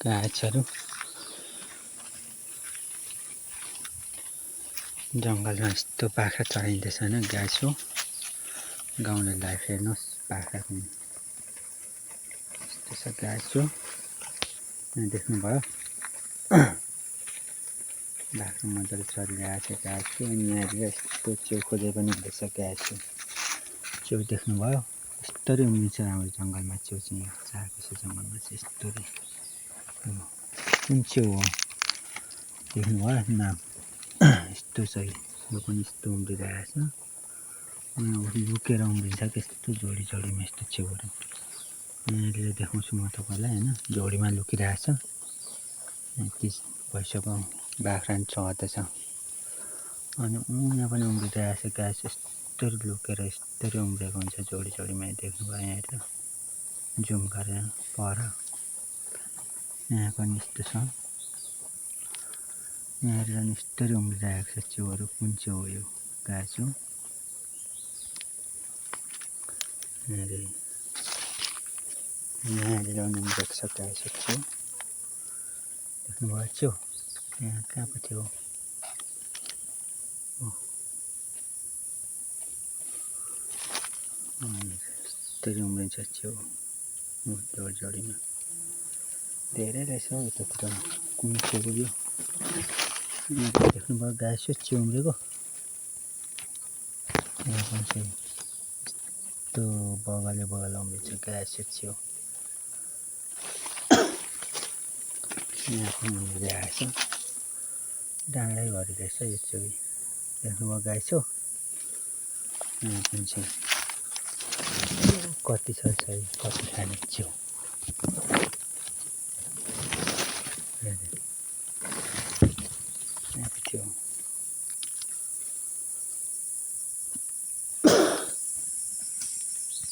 गाछहरू जङ्गलमा यस्तो बाख्रा चराइँदैछ होइन गाछ हो। गाउँले लाइफ हेर्नुहोस् बाख्राको यस्तो छ गाछ हो। यहाँ देख्नुभयो बाख्रा मजाले चरिरहेको छ गाछ हो। अनि यहाँनिर यस्तो च्याउ खोजे पनि हुँदैछ गाछ हो। च्याउ देख्नुभयो यस्तरी उम्रिन्छ हाम्रो जङ्गलमा च्याउ चाहिँ यहाँ चारको जङ्गलमा चाहिँ यस्तरी कुन च्याउ हो देख्नुभयो नाम यस्तो छ यो पनि यस्तो उम्रिरहेछ। लुकेर उम्रिन्छ त्यस्तो झोडी झोडीमा यस्तो च्याउहरू यहाँनिर देखाउँछु म तपाईँलाई होइन झोडीमा लुकिरहेछ। तिस भइसक्यो बाख्रा पनि चढ्दैछ अनि यहाँ पनि उम्रिरहेछ गाछ यस्तरी लुकेर यस्तरी उम्रेको हुन्छ झोडी झोडीमा देख्नुभयो यहाँनिर जुम गरेर पर यहाँ पनि यस्तो छ यहाँनिर यस्तरी उम्रिरहेको छ च्याउहरू कुन च्याउ हो यो गाछ हो। यहाँनिर उम्रेको छ गाछ च्याउ देख्नुभयो च्याउ यहाँ कहाँ पो थियो यस्तरी उम्रिन्छ च्याउ झोडी झोडीमा धेरै रहेछ हौ यतातिर कुन च्याउ यो देख्नुभयो गाछ हो च्याउ उम्रेको यहाँ पनि चाहिँ यस्तो बगले बगल उम्रिन्छ गाछ च्याउ यहाँ पनि उम्रिरहेछ डाँडै भरि रहेछ यो च्याउ देख्नुभयो गाछ हो। यहाँ पनि चाहिँ कति छ चाहिँ कति खाने च्याउ यहाँ थियो।